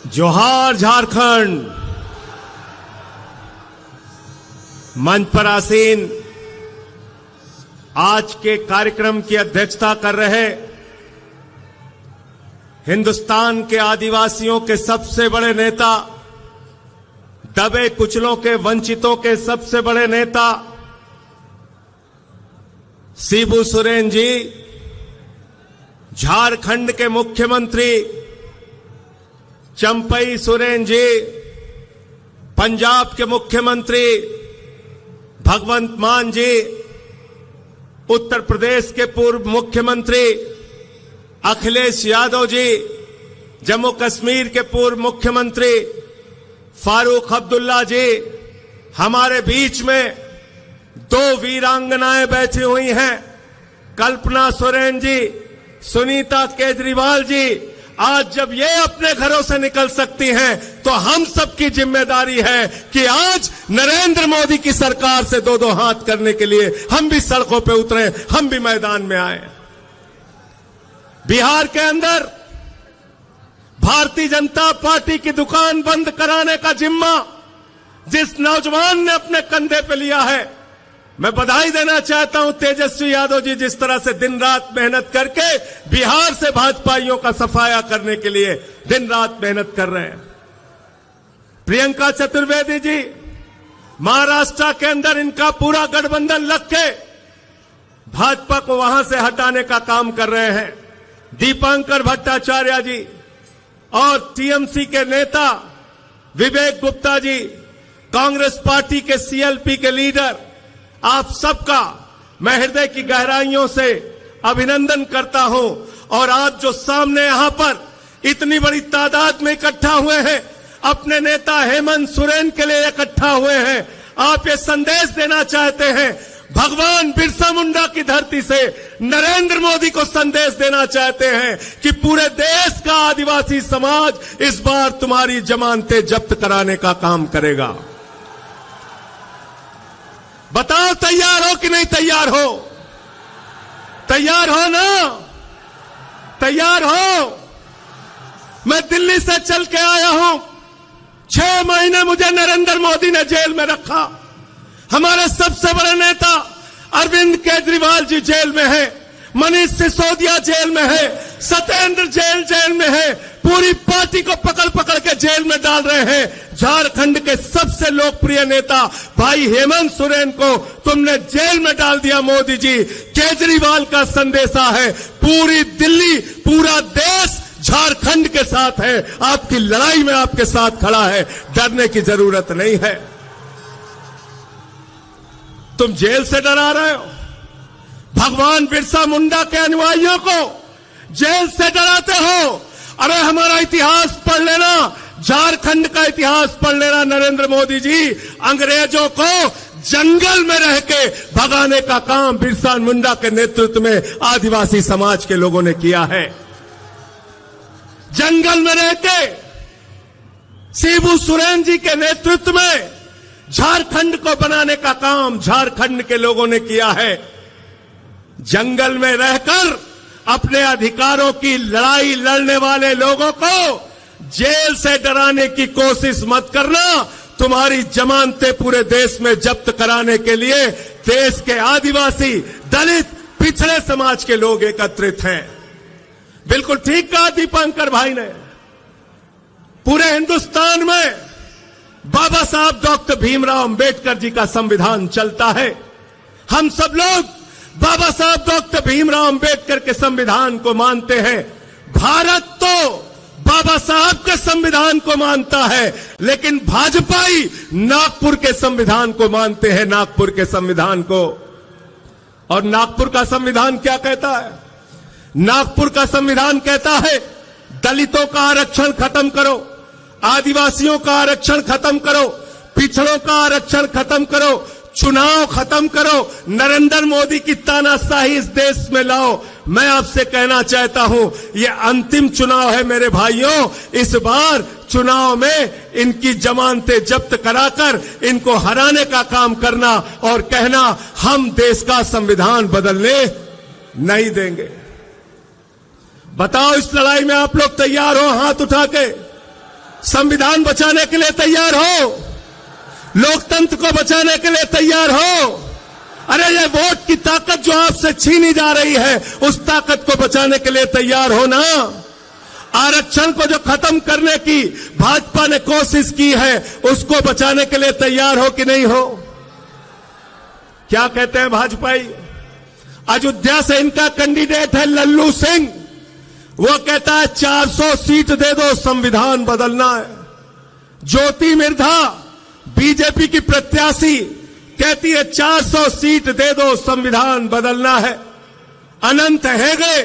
जोहार झारखंड। मंच पर आसीन आज के कार्यक्रम की अध्यक्षता कर रहे हिंदुस्तान के आदिवासियों के सबसे बड़े नेता, दबे कुचलों के वंचितों के सबसे बड़े नेता शिबू सोरेन जी, झारखंड के मुख्यमंत्री चंपई सोरेन जी, पंजाब के मुख्यमंत्री भगवंत मान जी, उत्तर प्रदेश के पूर्व मुख्यमंत्री अखिलेश यादव जी, जम्मू कश्मीर के पूर्व मुख्यमंत्री फारूक अब्दुल्ला जी, हमारे बीच में दो वीरांगनाएं बैठी हुई हैं, कल्पना सोरेन जी, सुनीता केजरीवाल जी। आज जब ये अपने घरों से निकल सकती हैं तो हम सबकी जिम्मेदारी है कि आज नरेंद्र मोदी की सरकार से दो दो हाथ करने के लिए हम भी सड़कों पे उतरे, हम भी मैदान में आए। बिहार के अंदर भारतीय जनता पार्टी की दुकान बंद कराने का जिम्मा जिस नौजवान ने अपने कंधे पे लिया है, मैं बधाई देना चाहता हूं तेजस्वी यादव जी, जिस तरह से दिन रात मेहनत करके बिहार से भाजपाइयों का सफाया करने के लिए दिन रात मेहनत कर रहे हैं। प्रियंका चतुर्वेदी जी महाराष्ट्र के अंदर इनका पूरा गठबंधन लग के भाजपा को वहां से हटाने का काम कर रहे हैं। दीपांकर भट्टाचार्य जी और टीएमसी के नेता विवेक गुप्ता जी, कांग्रेस पार्टी के सीएलपी के लीडर, आप सबका मैं हृदय की गहराइयों से अभिनंदन करता हूं। और आज जो सामने यहां पर इतनी बड़ी तादाद में इकट्ठा हुए हैं, अपने नेता हेमंत सोरेन के लिए इकट्ठा हुए हैं, आप ये संदेश देना चाहते हैं, भगवान बिरसा मुंडा की धरती से नरेंद्र मोदी को संदेश देना चाहते हैं कि पूरे देश का आदिवासी समाज इस बार तुम्हारी जमानतें जब्त कराने का काम करेगा। बताओ तैयार हो कि नहीं तैयार हो? तैयार हो ना? तैयार हो? मैं दिल्ली से चल के आया हूं, 6 महीने मुझे नरेंद्र मोदी ने जेल में रखा। हमारे सबसे बड़े नेता अरविंद केजरीवाल जी जेल में है, मनीष सिसोदिया जेल में है, सत्येंद्र जेल में है, पूरी पार्टी को पकड़ पकड़ के जेल में डाल रहे हैं। झारखंड के सबसे लोकप्रिय नेता भाई हेमंत सोरेन को तुमने जेल में डाल दिया मोदी जी। केजरीवाल का संदेशा है, पूरी दिल्ली, पूरा देश झारखंड के साथ है, आपकी लड़ाई में आपके साथ खड़ा है, डरने की जरूरत नहीं है। तुम जेल से डरा रहे हो, भगवान बिरसा मुंडा के अनुयायियों को जेल से डराते हो। अरे हमारा इतिहास पढ़ लेना, झारखंड का इतिहास पढ़ लेना नरेंद्र मोदी जी। अंग्रेजों को जंगल में रह के भगाने का काम बिरसा मुंडा के नेतृत्व में आदिवासी समाज के लोगों ने किया है। जंगल में रह के शिबू सोरेन जी के नेतृत्व में झारखंड को बनाने का काम झारखंड के लोगों ने किया है। जंगल में रहकर अपने अधिकारों की लड़ाई लड़ने वाले लोगों को जेल से डराने की कोशिश मत करना। तुम्हारी जमानतें पूरे देश में जब्त कराने के लिए देश के आदिवासी, दलित, पिछड़े समाज के लोग एकत्रित हैं। बिल्कुल ठीक कहा दीपांकर भाई ने, पूरे हिंदुस्तान में बाबा साहब डॉक्टर भीमराव अंबेडकर जी का संविधान चलता है। हम सब लोग बाबा साहब डॉक्टर भीमराव अंबेडकर के संविधान को मानते हैं। भारत तो बाबा साहब के संविधान को मानता है, लेकिन भाजपाई नागपुर के संविधान को मानते हैं, नागपुर के संविधान को। और नागपुर का संविधान क्या कहता है? नागपुर का संविधान कहता है दलितों का आरक्षण खत्म करो, आदिवासियों का आरक्षण खत्म करो, पिछड़ों का आरक्षण खत्म करो, चुनाव खत्म करो, नरेंद्र मोदी की तानाशाही इस देश में लाओ। मैं आपसे कहना चाहता हूं, ये अंतिम चुनाव है मेरे भाइयों। इस बार चुनाव में इनकी जमानतें जब्त कराकर इनको हराने का काम करना और कहना हम देश का संविधान बदलने नहीं देंगे। बताओ इस लड़ाई में आप लोग तैयार हो? हाथ उठा के संविधान बचाने के लिए तैयार हो? लोकतंत्र को बचाने के लिए तैयार हो? अरे ये वोट की ताकत जो आपसे छीनी जा रही है, उस ताकत को बचाने के लिए तैयार हो ना? आरक्षण को जो खत्म करने की भाजपा ने कोशिश की है, उसको बचाने के लिए तैयार हो कि नहीं हो? क्या कहते हैं भाजपाई? अयोध्या से इनका कैंडिडेट है लल्लू सिंह। वो कहता है 400 सीट दे दो, संविधान बदलना है। ज्योति मिर्धा बीजेपी की प्रत्याशी कहती है 400 सीट दे दो, संविधान बदलना है। अनंत हेगड़े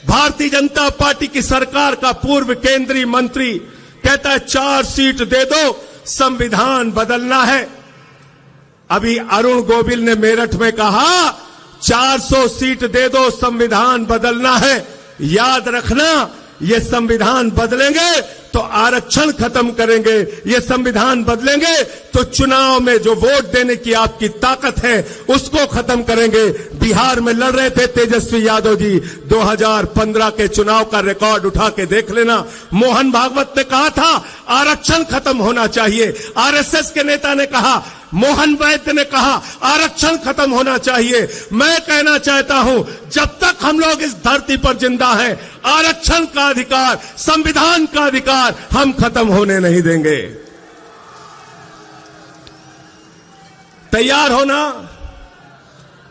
भारतीय जनता पार्टी की सरकार का पूर्व केंद्रीय मंत्री कहता है 4 सीट दे दो, संविधान बदलना है। अभी अरुण गोविल ने मेरठ में कहा 400 सीट दे दो, संविधान बदलना है। याद रखना, ये संविधान बदलेंगे तो आरक्षण खत्म करेंगे, ये संविधान बदलेंगे तो चुनाव में जो वोट देने की आपकी ताकत है उसको खत्म करेंगे। बिहार में लड़ रहे थे तेजस्वी यादव जी, 2015 के चुनाव का रिकॉर्ड उठा के देख लेना। मोहन भागवत ने कहा था आरक्षण खत्म होना चाहिए। आरएसएस के नेता ने कहा, मोहन वैद्य ने कहा आरक्षण खत्म होना चाहिए। मैं कहना चाहता हूं, जब तक हम लोग इस धरती पर जिंदा हैं, आरक्षण का अधिकार, संविधान का अधिकार हम खत्म होने नहीं देंगे। तैयार हो ना?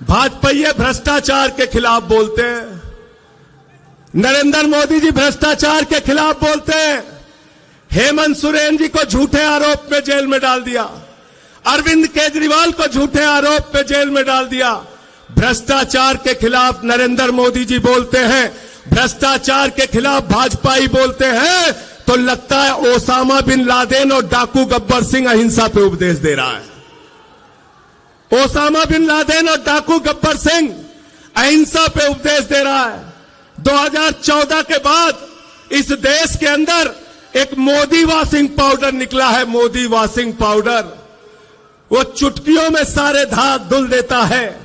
भाजपा भ्रष्टाचार के खिलाफ बोलते हैं, नरेंद्र मोदी जी भ्रष्टाचार के खिलाफ बोलते हैं। हेमंत सोरेन जी को झूठे आरोप में जेल में डाल दिया, अरविंद केजरीवाल को झूठे आरोप में जेल में डाल दिया। भ्रष्टाचार के खिलाफ नरेंद्र मोदी जी बोलते हैं, भ्रष्टाचार के खिलाफ भाजपाई बोलते हैं, तो लगता है ओसामा बिन लादेन और डाकू गब्बर सिंह अहिंसा पे उपदेश दे रहा है। ओसामा बिन लादेन और डाकू गब्बर सिंह अहिंसा पे उपदेश दे रहा है। 2014 के बाद इस देश के अंदर एक मोदी वॉशिंग पाउडर निकला है, मोदी वॉशिंग पाउडर। वो चुटकियों में सारे दाग धुल देता है,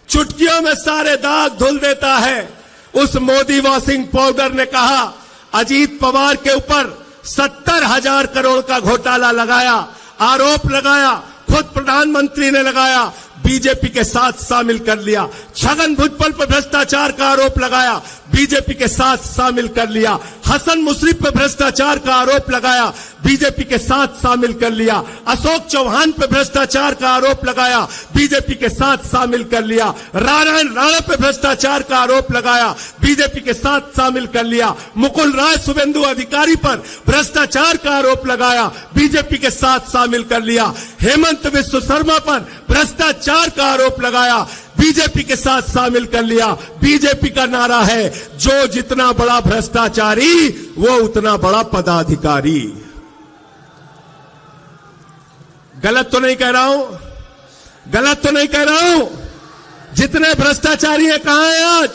चुटकियों में सारे दाग धुल देता है। उस मोदी वॉशिंग पाउडर ने कहा अजीत पवार के ऊपर 70,000 करोड़ का घोटाला लगाया, आरोप लगाया, खुद प्रधानमंत्री ने लगाया, बीजेपी के साथ शामिल कर लिया। छगन भुजबल पर भ्रष्टाचार का आरोप लगाया, बीजेपी के साथ शामिल कर लिया। हसन मुशर्रफ पर भ्रष्टाचार का आरोप लगाया, बीजेपी के साथ शामिल कर लिया। अशोक चौहान पर भ्रष्टाचार का आरोप लगाया, बीजेपी के साथ शामिल कर लिया। नारायण राणा पर भ्रष्टाचार का आरोप लगाया, बीजेपी के साथ शामिल कर लिया। मुकुल राय शुभेंदु अधिकारी पर भ्रष्टाचार का आरोप लगाया, बीजेपी के साथ शामिल कर लिया। हेमंत विश्व शर्मा पर भ्रष्टाचार का आरोप लगाया, बीजेपी के साथ शामिल कर लिया। बीजेपी का नारा है, जो जितना बड़ा भ्रष्टाचारी वो उतना बड़ा पदाधिकारी। गलत तो नहीं कह रहा हूं, गलत तो नहीं कह रहा हूं। जितने भ्रष्टाचारी हैं कहां हैं आज?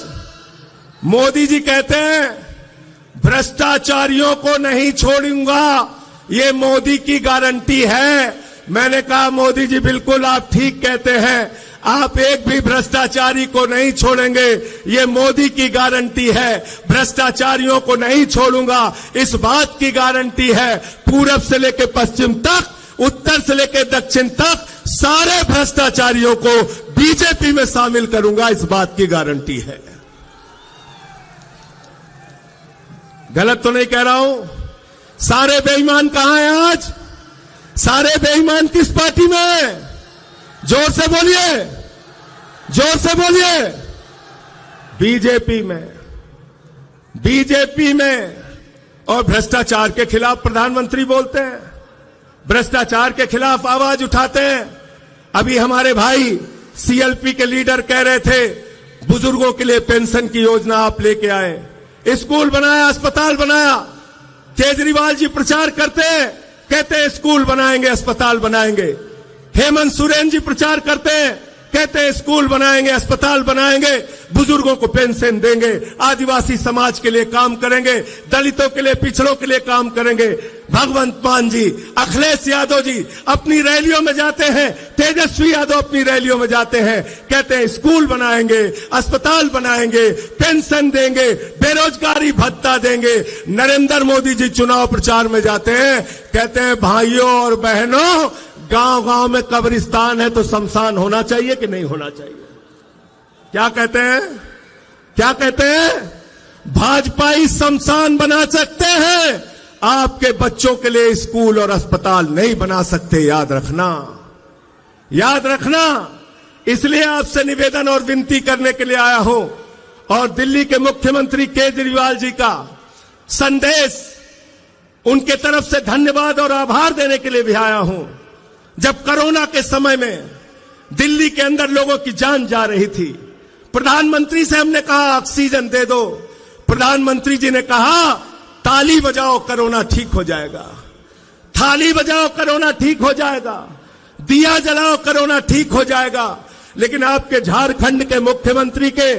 मोदी जी कहते हैं भ्रष्टाचारियों को नहीं छोड़ूंगा, ये मोदी की गारंटी है। मैंने कहा मोदी जी बिल्कुल आप ठीक कहते हैं, आप एक भी भ्रष्टाचारी को नहीं छोड़ेंगे, ये मोदी की गारंटी है। भ्रष्टाचारियों को नहीं छोड़ूंगा, इस बात की गारंटी है। पूरब से लेकर पश्चिम तक, उत्तर से लेकर दक्षिण तक सारे भ्रष्टाचारियों को बीजेपी में शामिल करूंगा, इस बात की गारंटी है। गलत तो नहीं कह रहा हूं। सारे बेईमान कहां हैं आज? सारे बेईमान किस पार्टी में हैं? जोर से बोलिए, जोर से बोलिए। बीजेपी में, बीजेपी में। और भ्रष्टाचार के खिलाफ प्रधानमंत्री बोलते हैं, भ्रष्टाचार के खिलाफ आवाज उठाते हैं। अभी हमारे भाई सीएलपी के लीडर कह रहे थे बुजुर्गों के लिए पेंशन की योजना आप लेके आए, स्कूल बनाया, अस्पताल बनाया। केजरीवाल जी प्रचार करते हैं, कहते हैं स्कूल बनाएंगे, अस्पताल बनाएंगे। हेमंत सोरेन जी प्रचार करते हैं, कहते हैं स्कूल बनाएंगे, अस्पताल बनाएंगे, बुजुर्गों को पेंशन देंगे, आदिवासी समाज के लिए काम करेंगे, दलितों के लिए, पिछड़ों के लिए काम करेंगे। भगवंत मान जी, अखिलेश यादव जी अपनी रैलियों में जाते हैं, तेजस्वी यादव अपनी रैलियों में जाते हैं, कहते हैं स्कूल बनाएंगे, अस्पताल बनाएंगे, पेंशन देंगे, बेरोजगारी भत्ता देंगे। नरेंद्र मोदी जी चुनाव प्रचार में जाते हैं, कहते हैं भाइयों और बहनों, गांव गांव में कब्रिस्तान है तो शमशान होना चाहिए कि नहीं होना चाहिए? क्या कहते हैं? क्या कहते हैं? भाजपाई शमशान बना सकते हैं, आपके बच्चों के लिए स्कूल और अस्पताल नहीं बना सकते। याद रखना, याद रखना। इसलिए आपसे निवेदन और विनती करने के लिए आया हूं और दिल्ली के मुख्यमंत्री केजरीवाल जी का संदेश, उनके तरफ से धन्यवाद और आभार देने के लिए भी आया हूं। जब कोरोना के समय में दिल्ली के अंदर लोगों की जान जा रही थी, प्रधानमंत्री से हमने कहा ऑक्सीजन दे दो, प्रधानमंत्री जी ने कहा ताली बजाओ कोरोना ठीक हो जाएगा, थाली बजाओ कोरोना ठीक हो जाएगा, दिया जलाओ कोरोना ठीक हो जाएगा। लेकिन आपके झारखंड के मुख्यमंत्री के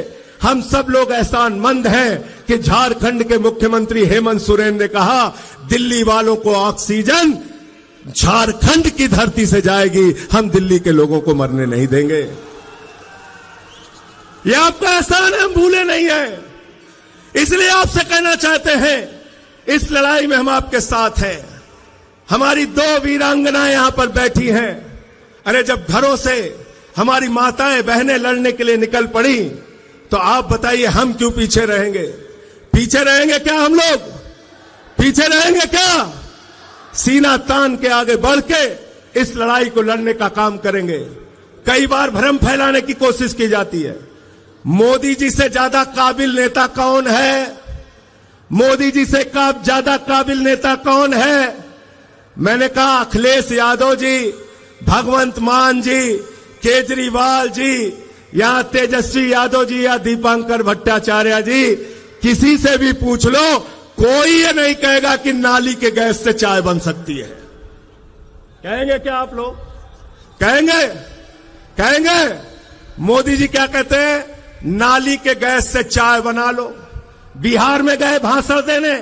हम सब लोग एहसानमंद हैं कि झारखंड के मुख्यमंत्री हेमंत सोरेन ने कहा दिल्ली वालों को ऑक्सीजन झारखंड की धरती से जाएगी, हम दिल्ली के लोगों को मरने नहीं देंगे। यह आपका एहसान हम भूले नहीं है। इसलिए आपसे कहना चाहते हैं, इस लड़ाई में हम आपके साथ हैं। हमारी 2 वीरांगनाएं यहां पर बैठी हैं। अरे जब घरों से हमारी माताएं बहनें लड़ने के लिए निकल पड़ी, तो आप बताइए हम क्यों पीछे रहेंगे? पीछे रहेंगे क्या? हम लोग पीछे रहेंगे क्या? सीना तान के आगे बढ़ के इस लड़ाई को लड़ने का काम करेंगे। कई बार भ्रम फैलाने की कोशिश की जाती है, मोदी जी से ज्यादा काबिल नेता कौन है? मोदी जी से ज्यादा काबिल नेता कौन है? मैंने कहा अखिलेश यादव जी, भगवंत मान जी, केजरीवाल जी, या तेजस्वी यादव जी, या दीपांकर भट्टाचार्य जी, किसी से भी पूछ लो, कोई ये नहीं कहेगा कि नाली के गैस से चाय बन सकती है। कहेंगे क्या आप लोग? कहेंगे? कहेंगे? मोदी जी क्या कहते हैं? नाली के गैस से चाय बना लो। बिहार में गए भाषण देने,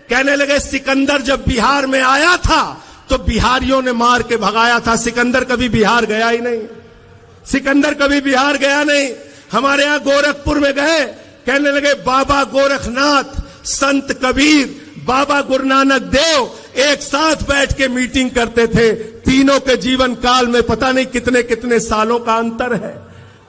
कहने लगे सिकंदर जब बिहार में आया था तो बिहारियों ने मार के भगाया था, सिकंदर कभी बिहार गया ही नहीं, सिकंदर कभी बिहार गया नहीं। हमारे यहां गोरखपुर में गए, कहने लगे बाबा गोरखनाथ, संत कबीर, बाबा गुरु नानक देव एक साथ बैठ के मीटिंग करते थे। तीनों के जीवन काल में पता नहीं कितने कितने सालों का अंतर है।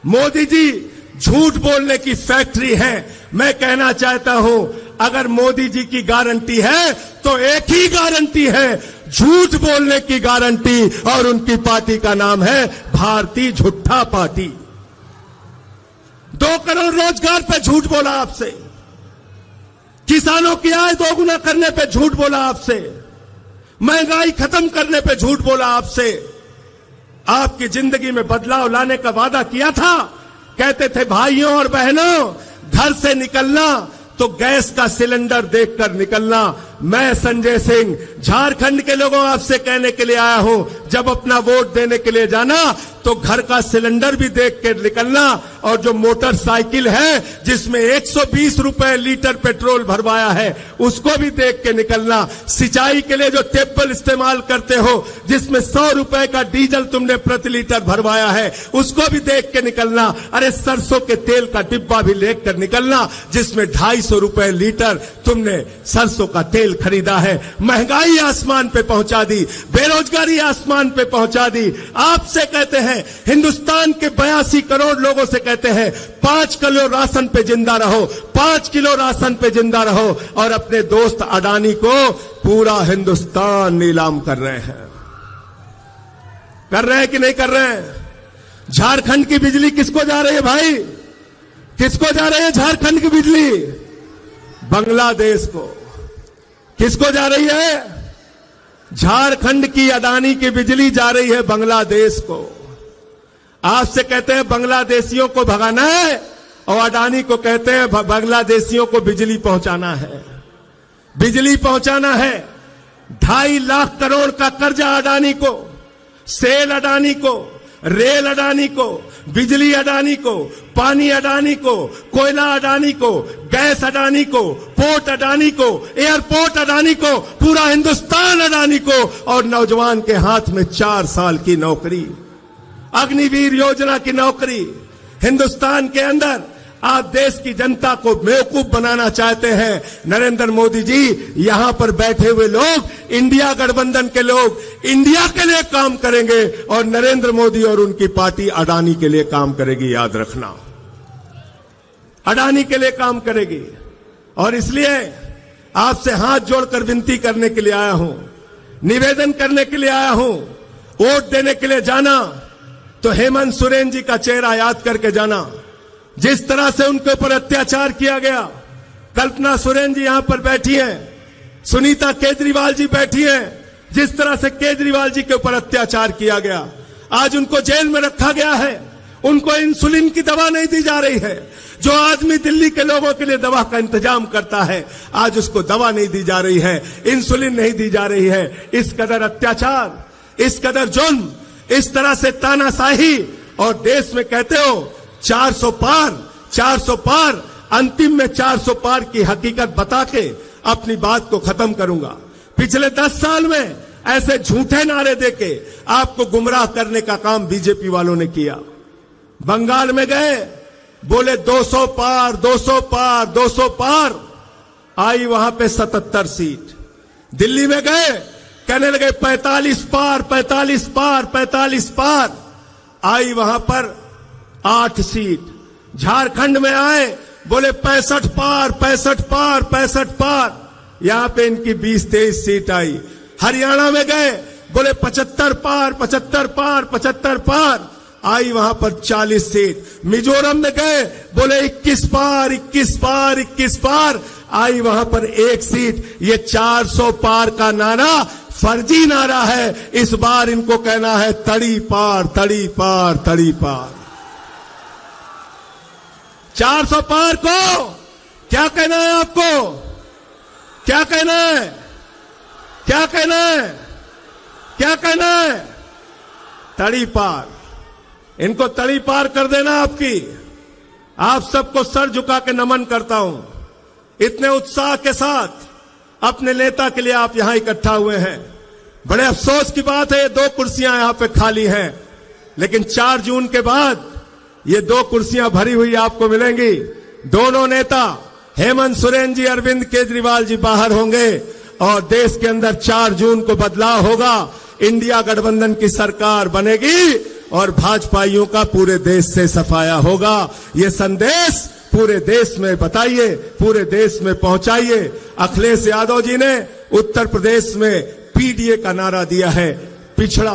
मोदी जी झूठ बोलने की फैक्ट्री है। मैं कहना चाहता हूं, अगर मोदी जी की गारंटी है तो एक ही गारंटी है, झूठ बोलने की गारंटी, और उनकी पार्टी का नाम है भारतीय झूठा पार्टी। 2 करोड़ रोजगार पे झूठ बोला आपसे, किसानों की आय 2 गुना करने पे झूठ बोला आपसे, महंगाई खत्म करने पे झूठ बोला आपसे, आपकी जिंदगी में बदलाव लाने का वादा किया था। कहते थे भाइयों और बहनों, घर से निकलना तो गैस का सिलेंडर देखकर निकलना। मैं संजय सिंह झारखंड के लोगों आपसे कहने के लिए आया हूं, जब अपना वोट देने के लिए जाना तो घर का सिलेंडर भी देख के निकलना, और जो मोटरसाइकिल है जिसमें 120 रुपए लीटर पेट्रोल भरवाया है उसको भी देख के निकलना। सिंचाई के लिए जो टेबल इस्तेमाल करते हो जिसमें 100 रुपए का डीजल तुमने प्रति लीटर भरवाया है उसको भी देख के निकलना। अरे सरसों के तेल का डिब्बा भी लेकर निकलना जिसमें 250 रुपए लीटर तुमने सरसों का तेल खरीदा है। महंगाई आसमान पे पहुंचा दी, बेरोजगारी आसमान पे पहुंचा दी। आपसे कहते हैं, हिंदुस्तान के 82 करोड़ लोगों से कहते हैं 5 किलो राशन पे जिंदा रहो, 5 किलो राशन पे जिंदा रहो, और अपने दोस्त अडानी को पूरा हिंदुस्तान नीलाम कर रहे हैं। कर रहे हैं कि नहीं कर रहे हैं? झारखंड की बिजली किसको जा रही है भाई? किसको जा रही है झारखंड की बिजली? बांग्लादेश को। किसको जा रही है? झारखंड की अडानी की बिजली जा रही है बांग्लादेश को। आपसे कहते हैं बांग्लादेशियों को भगाना है, और अडानी को कहते हैं बांग्लादेशियों को बिजली पहुंचाना है, बिजली पहुंचाना है। 2.5 लाख करोड़ का कर्जा अडानी को, सेल अडानी को, रेल अडानी को, बिजली अडानी को, पानी अडानी को, कोयला अडानी को, गैस अडानी को, पोर्ट अडानी को, एयरपोर्ट अडानी को, पूरा हिंदुस्तान अडानी को, और नौजवान के हाथ में 4 साल की नौकरी, अग्निवीर योजना की नौकरी। हिंदुस्तान के अंदर आप देश की जनता को बेवकूफ बनाना चाहते हैं। नरेंद्र मोदी जी, यहां पर बैठे हुए लोग, इंडिया गठबंधन के लोग इंडिया के लिए काम करेंगे, और नरेंद्र मोदी और उनकी पार्टी अडानी के लिए काम करेगी। याद रखना, अडानी के लिए काम करेगी। और इसलिए आपसे हाथ जोड़कर विनती करने के लिए आया हूं, निवेदन करने के लिए आया हूं। वोट देने के लिए जाना तो हेमंत सोरेन जी का चेहरा याद करके जाना, जिस तरह से उनके ऊपर अत्याचार किया गया। कल्पना सोरेन जी यहां पर बैठी हैं, सुनीता केजरीवाल जी बैठी हैं, जिस तरह से केजरीवाल जी के ऊपर अत्याचार किया गया। आज उनको जेल में रखा गया है, उनको इंसुलिन की दवा नहीं दी जा रही है। जो आदमी दिल्ली के लोगों के लिए दवा का इंतजाम करता है, आज उसको दवा नहीं दी जा रही है, इंसुलिन नहीं दी जा रही है। इस कदर अत्याचार, इस कदर जुल्म, इस तरह से तानाशाही, और देश में कहते हो 400 पार, 400 पार, अंतिम में 400 पार की हकीकत बता के अपनी बात को खत्म करूंगा। पिछले 10 साल में ऐसे झूठे नारे देके आपको गुमराह करने का काम बीजेपी वालों ने किया। बंगाल में गए, बोले 200 पार, 200 पार, 200 पार, आई वहां पे 77 सीट। दिल्ली में गए, कहने लगे 45 पार, 45 पार, 45 पार, आई वहां पर 8 सीट। झारखंड में आए, बोले 65 पार, 65 पार, 65 पार, यहां पे इनकी 20-23 सीट आई। हरियाणा में गए, बोले 75 पार, 75 पार, 75 पार, आई वहां पर 40 सीट। मिजोरम में गए, बोले 21 पार, 21 पार, 21 पार, आई वहां पर 1 सीट। ये 400 पार का नारा फर्जी नारा है। इस बार इनको कहना है तड़ी पार, तड़ी पार, तड़ी पार। 400 पार को क्या कहना है आपको? क्या कहना है? क्या कहना है? क्या कहना है? तड़ी पार। इनको तड़ी पार कर देना आपकी। आप सबको सर झुका के नमन करता हूं। इतने उत्साह के साथ अपने नेता के लिए आप यहां इकट्ठा हुए हैं। बड़े अफसोस की बात है, ये 2 कुर्सियां यहां पे खाली हैं, लेकिन 4 जून के बाद ये 2 कुर्सियां भरी हुई आपको मिलेंगी। दोनों नेता हेमंत सोरेन जी, अरविंद केजरीवाल जी बाहर होंगे, और देश के अंदर 4 जून को बदलाव होगा। इंडिया गठबंधन की सरकार बनेगी, और भाजपाइयों का पूरे देश से सफाया होगा। ये संदेश पूरे देश में बताइए, पूरे देश में पहुंचाइए। अखिलेश यादव जी ने उत्तर प्रदेश में पीडीए का नारा दिया है। पिछड़ा,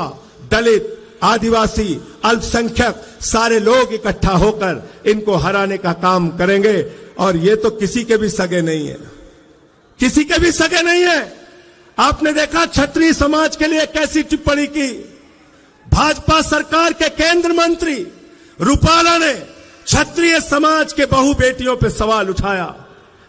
दलित, आदिवासी, अल्पसंख्यक सारे लोग इकट्ठा होकर इनको हराने का काम करेंगे। और ये तो किसी के भी सगे नहीं है, किसी के भी सगे नहीं है। आपने देखा क्षत्रिय समाज के लिए कैसी टिप्पणी की। भाजपा सरकार के केंद्र मंत्री रूपाला ने क्षत्रिय समाज के बहु बेटियों पर सवाल उठाया।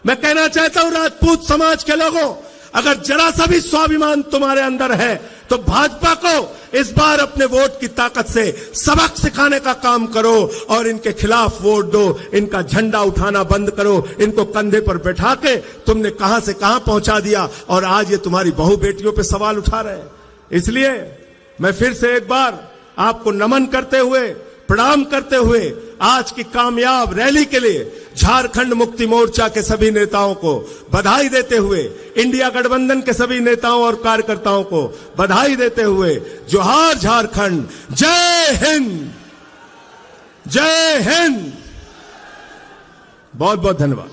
मैं कहना चाहता हूं राजपूत समाज के लोगों, अगर जरा सा भी स्वाभिमान तुम्हारे अंदर है तो भाजपा को इस बार अपने वोट की ताकत से सबक सिखाने का काम करो, और इनके खिलाफ वोट दो। इनका झंडा उठाना बंद करो। इनको कंधे पर बैठा के तुमने कहां से कहां पहुंचा दिया, और आज ये तुम्हारी बहु बेटियों पे सवाल उठा रहे हैं। इसलिए मैं फिर से एक बार आपको नमन करते हुए, प्रणाम करते हुए आज की कामयाब रैली के लिए झारखंड मुक्ति मोर्चा के सभी नेताओं को बधाई देते हुए, इंडिया गठबंधन के सभी नेताओं और कार्यकर्ताओं को बधाई देते हुए, जोहार झारखंड, जय हिंद, जय हिंद। बहुत बहुत धन्यवाद।